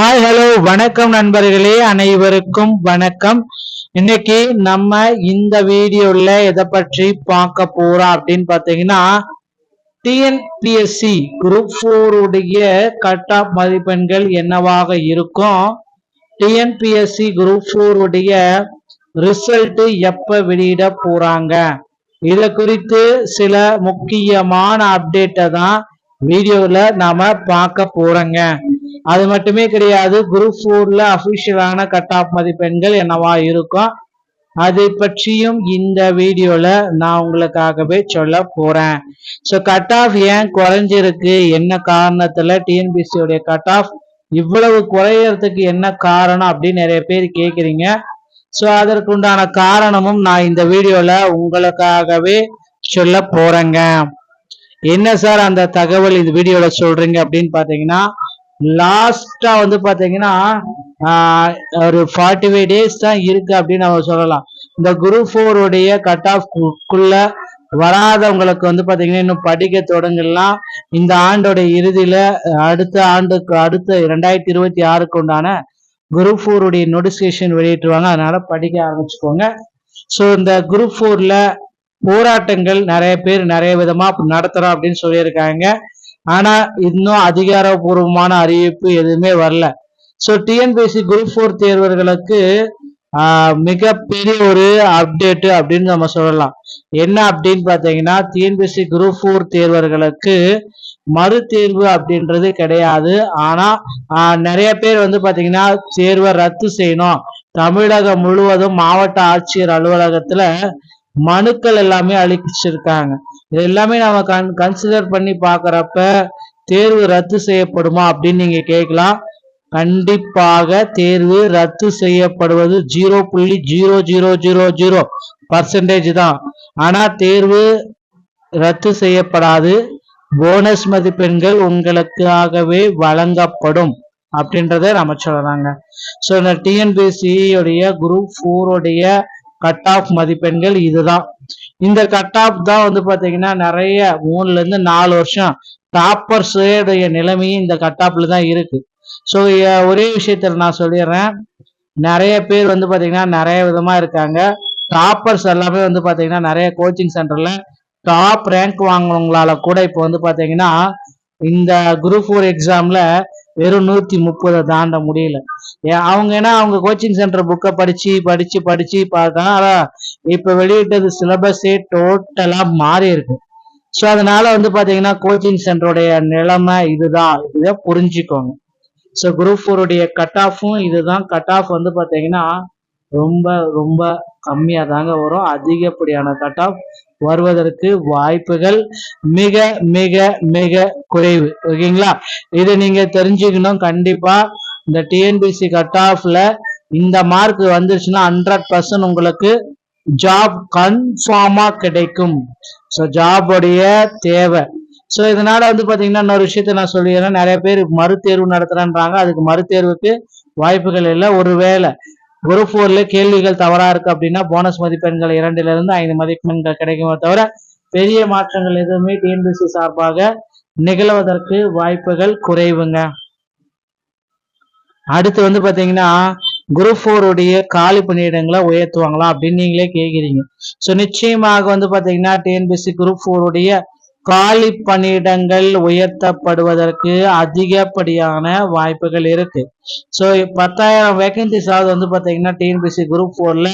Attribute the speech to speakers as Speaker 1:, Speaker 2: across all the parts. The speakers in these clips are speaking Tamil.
Speaker 1: ஹாய் ஹலோ வணக்கம் நண்பர்களே, அனைவருக்கும் வணக்கம். இன்னைக்கு நம்ம இந்த வீடியோல எதை பற்றி பார்க்க போறோம் அப்படின்னு பாத்தீங்கன்னா, டிஎன்பிஎஸ்சி குரூப் 4 உடைய கட் ஆஃப் மதிப்பெண்கள் என்னவாக இருக்கும், டிஎன்பிஎஸ்சி குரூப் 4 உடைய ரிசல்ட் எப்ப வெளியிட போறாங்க, இத குறித்து சில முக்கியமான அப்டேட்டை தான் வீடியோல நாம பார்க்க போறோங்க. அது மட்டுமே கிடையாது, குரூப் 4ல அபிஷியலான கட் ஆஃப் மதிப்பெண்கள் என்னவா இருக்கும் அதை பற்றியும் இந்த வீடியோல நான் உங்களுக்காகவே சொல்ல போறேன். ஸோ கட் ஆஃப் ஏன் குறைஞ்சிருக்கு, என்ன காரணத்துல டிஎன்பிஎஸ்சி உடைய கட் ஆஃப் இவ்வளவு குறையறதுக்கு என்ன காரணம் அப்படின்னு நிறைய பேர் கேக்குறீங்க. ஸோ அதற்குண்டான காரணமும் நான் இந்த வீடியோல உங்களுக்காகவே சொல்ல போறேங்க. என்ன சார் அந்த தகவல் இந்த வீடியோல சொல்றீங்க அப்படின்னு பாத்தீங்கன்னா, லாஸ்டா பாத்தீங்கன்னா ஒரு 45 days தான் இருக்கு அப்படின்னு நம்ம சொல்லலாம். இந்த குரூப் 4 உடைய கட் ஆஃப் குள்ள வராதவங்களுக்கு பாத்தீங்கன்னா இன்னும் படிக்க தொடங்கலாம். இந்த ஆண்டோட இறுதியில அடுத்த 2026க்கு உண்டான குரூப் 4 உடைய நோட்டிபிகேஷன் வெளியிட்டுருவாங்க. அதனால படிக்க ஆரம்பிச்சுக்கோங்க. ஸோ இந்த குரூப் 4ல போராட்டங்கள் நிறைய பேர் நிறைய விதமா நடத்துறோம் அப்படின்னு சொல்லியிருக்காங்க. ஆனா இன்னும் அதிகாரப்பூர்வமான அறிவிப்பு எதுவுமே வரல. ஸோ டிஎன்பிஎஸ்சி குரூப் 4 தேர்வர்களுக்கு மிகப்பெரிய ஒரு அப்டேட் அப்படின்னு நம்ம சொல்லலாம். என்ன அப்படின்னு பாத்தீங்கன்னா, டிஎன்பிஎஸ்சி குரூப் 4 தேர்வர்களுக்கு மறுதேர்வு அப்படின்றது கிடையாது. ஆனா நிறைய பேர் பாத்தீங்கன்னா தேர்வை ரத்து செய்யணும், தமிழகம் முழுவதும் மாவட்ட ஆட்சியர் அலுவலகத்துல மனுக்கள் எல்லாமே அளிச்சிருக்காங்க. இது எல்லாமே நம்ம கன்சிடர் பண்ணி பாக்குறப்ப தேர்வு ரத்து செய்யப்படுமா அப்படின்னு நீங்க கேட்கலாம். கண்டிப்பாக தேர்வு ரத்து செய்யப்படுவது 0.0000% தான். ஆனா தேர்வு ரத்து செய்யப்படாது, போனஸ் மதிப்பெண்கள் உங்களுக்காகவே வழங்கப்படும் அப்படின்றத நம்ம சொல்லலாங்க. ஸோ இந்த டிஎன்பிஎஸ்சி உடைய குரூப் 4 உடைய கட் ஆஃப் மதிப்பெண்கள் இதுதான். இந்த கட் ஆஃப் தான் பாத்தீங்கன்னா நிறைய 3 to 4 வருஷம் டாப்பர்ஸ் நிலைமையும் இந்த கட் ஆஃப்ல தான் இருக்கு. ஸோ ஒரே விஷயத்துல நான் சொல்லிடுறேன், நிறைய பேர் பாத்தீங்கன்னா நிறைய விதமா இருக்காங்க. டாப்பர்ஸ் எல்லாமே பாத்தீங்கன்னா நிறைய கோச்சிங் சென்டர்ல டாப் ரேங்க் வாங்கினவங்களால கூட இப்போ பாத்தீங்கன்னா இந்த குரூப் 4 எக்ஸாம்ல வெறும் 130 தாண்ட முடியல. அவங்க கோச்சிங் சென்டர் புக்கை படிச்சு படிச்சு படிச்சு பார்த்தாங்க. இப்ப வெளியிட்டது சிலபஸே டோட்டலா மாறி இருக்கு. ஸோ அதனால பாத்தீங்கன்னா கோச்சிங் சென்டருடைய நிலைமை இதுதான், இதை புரிஞ்சுக்கோங்க. ஸோ குரூப் 4 உடைய கட் ஆஃபும் இதுதான். கட் ஆஃப் பாத்தீங்கன்னா ரொம்ப ரொம்ப கம்மியா தாங்க வரும். அதிகப்படியான கட் ஆஃப் வருவதற்கு வாய்ப்புகள் மிக மிக மிக குறைவு. ஓகேங்களா, இதை நீங்க தெரிஞ்சுக்கணும். கண்டிப்பா இந்த டிஎன்பிஎஸ்சி கட் ஆஃப்ல இந்த மார்க் வந்துருச்சுன்னா 100% உங்களுக்கு ஜாப் கன்ஃபார்மா கிடைக்கும். ஸோ ஜாபுடைய தேவை. ஸோ இதனால பாத்தீங்கன்னா இன்னொரு விஷயத்த நான் சொல்லிடுறேன், நிறைய பேர் மறுதேர்வு நடத்துறேன்றாங்க. அதுக்கு மறுதேர்வுக்கு வாய்ப்புகள் இல்லை. ஒருவேளை குரூப் 4ல கேள்விகள் தவறா இருக்கு அப்படின்னா போனஸ் மதிப்பெண்கள் 2 to 5 மதிப்பெண்கள் கிடைக்குமே தவிர பெரிய மாற்றங்கள் எதுவுமே டிஎன்பிஎஸ்சி சார்பாக நிகழ்வதற்கு வாய்ப்புகள் குறைவுங்க. அடுத்து பாத்தீங்கன்னா குரூப் 4 உடைய காலி பணியிடங்களை உயர்த்துவாங்களா அப்படின்னு நீங்களே கேட்கிறீங்க. ஸோ நிச்சயமாக பாத்தீங்கன்னா டிஎன்பிஎஸ்சி குரூப் 4 உடைய காலி பணியிடங்கள் உயர்த்தப்படுவதற்கு அதிகப்படியான வாய்ப்புகள் இருக்கு. ஸோ 10,000 வேகன்சிஸாவது பாத்தீங்கன்னா டிஎன்பிஎஸ்சி குரூப் 4ல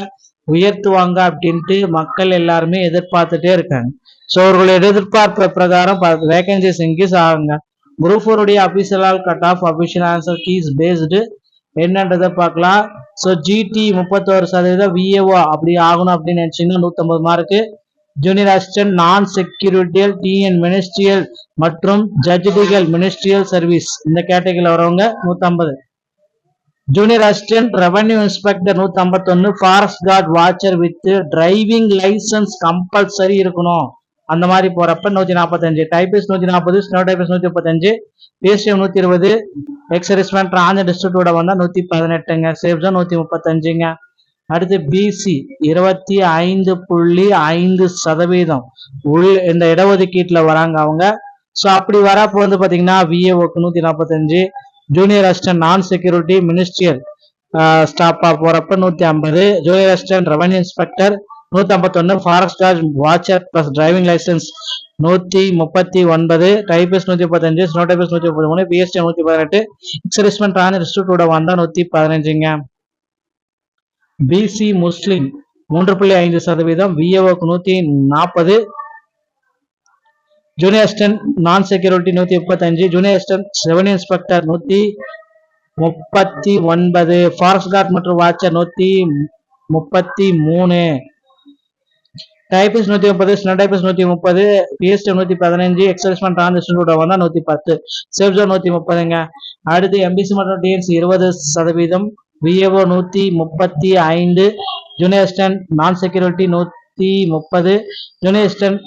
Speaker 1: உயர்த்துவாங்க அப்படின்ட்டு மக்கள் எல்லாருமே எதிர்பார்த்துட்டே இருக்காங்க. ஸோ அவர்களுடைய எதிர்பார்ப்பு பிரகாரம் வேகன்சிஸ் இன்க்ரீஸ் ஆகுங்க. குரூப் 4 உடைய official cut off official answer keys based என்னன்றதை பார்க்கலாம். ஸோ ஜிடி 31%, விஏஓ அப்படி ஆகணும் அப்படின்னு நினைச்சீங்கன்னா 150 மார்க்கு, ஜூனியர் அசிஸ்டன்ட் நான் செக்யூரிட்டியல் டிஎன் மினிஸ்ட்ரியல் மற்றும் ஜட்ஜிடிகல் மினிஸ்ட்ரியல் சர்வீஸ் இந்த கேட்டகரியில் வரவங்க 150, junior assistant revenue inspector 151, forest guard watcher with driving licence compulsory இருக்கணும். அந்த மாதிரி போறப்ப 145, typist 140, steno typist 135, PSTM 120, ex serviceman டிரான்ஸ் டிஸ்ட்ரிக்டோட வந்தா 118ங்க, சேஃப் ஜோன் 135ங்க. அடுத்து பிசி 25.5% உள் இந்த இடஒதுக்கீட்டுல வராங்க அவங்க. ஸோ அப்படி வரப்போ பாத்தீங்கன்னா விஏஓக்கு 145, junior assistant non security ministerial ஸ்டாஃபா போறப்ப 150, junior assistant revenue inspector 151, forest guard watcher plus driving licence 139, typist 135, steno typist 133, PST 118, ex serviceman on institute வந்தா 115ங்க. பிசி முஸ்லிம் 3.5%, விஏஓக்கு 140, junior assistant non security 135, junior assistant revenue inspector 139, forest guard மற்றும் watcher 133, typist 130, steno typist 130, PST 115, ex serviceman on institute வந்தா 110, சேஃப் ஜோன் 130ங்க. அடுத்து எம்பிசி மற்றும் DNC 20%, VAO 135, junior assistant non security 130, junior assistant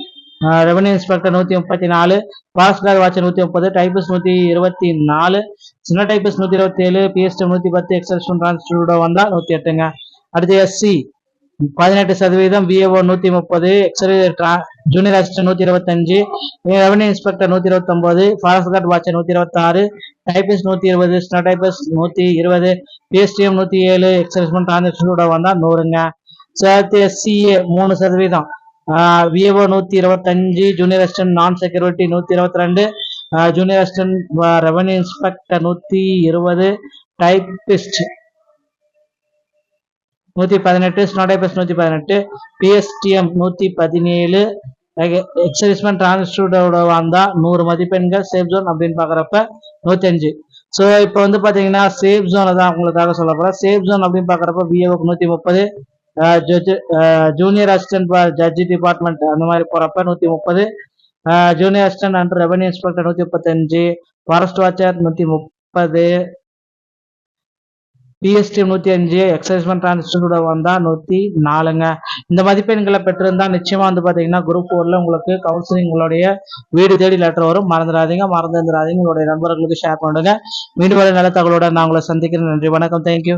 Speaker 1: revenue inspector 134, forest guard watcher 130, typist 124, சின்ன typist 127, PST 110, ex serviceman on institute வந்தா 108ங்க. அடுத்து SC 18%, VAO 130, junior assistant 125, revenue inspector 129, forest guard watcher 126, typist 120, steno typist 120, PSTM 107, ex serviceman on institute வந்தா 100ங்க. SCA 3%, VAO 125, junior assistant non security 122, junior assistant revenue inspector 120, typist 118, snow typist 118, PSTM 117, ex-servicemen on institute வந்தா 100 மதிப்பெண்கள். சேஃப் ஜோன் அப்படின்னு பாக்குறப்ப 105. ஸோ இப்போ வந்து பாத்தீங்கன்னா சேஃப் ஜோனை தான் உங்களுக்காக சொல்ல போறேன். சேஃப் ஜோன் அப்படின்னு பாக்குறப்ப விஏஓக்கு 130, ஜூனியர் அசிஸ்டன்ட் ஜட்ஜி டிபார்ட்மெண்ட் அந்த மாதிரி போறப்ப 130, junior assistant and revenue inspector 135, forest watcher 130, பிஎஸ்டி 105, எக்ஸர்விஸ்மெண்ட் ஆன் இன்ஸ்டிடியூட் வந்தா 104ங்க. இந்த மதிப்பெண்களை பெற்றிருந்தா நிச்சயமா வந்து பாத்தீங்கன்னா குரூப் 4ல உங்களுக்கு கவுன்சிலிங் உங்களுடைய வீடு தேடி லெட்டர் வரும். மறந்துடாதீங்க உங்களுடைய நண்பர்களுக்கு ஷேர் பண்ணுங்க. மீண்டும் ஒரு நல்ல தகவலோட நான் உங்களை சந்திக்கிறேன். நன்றி, வணக்கம், தேங்க்யூ.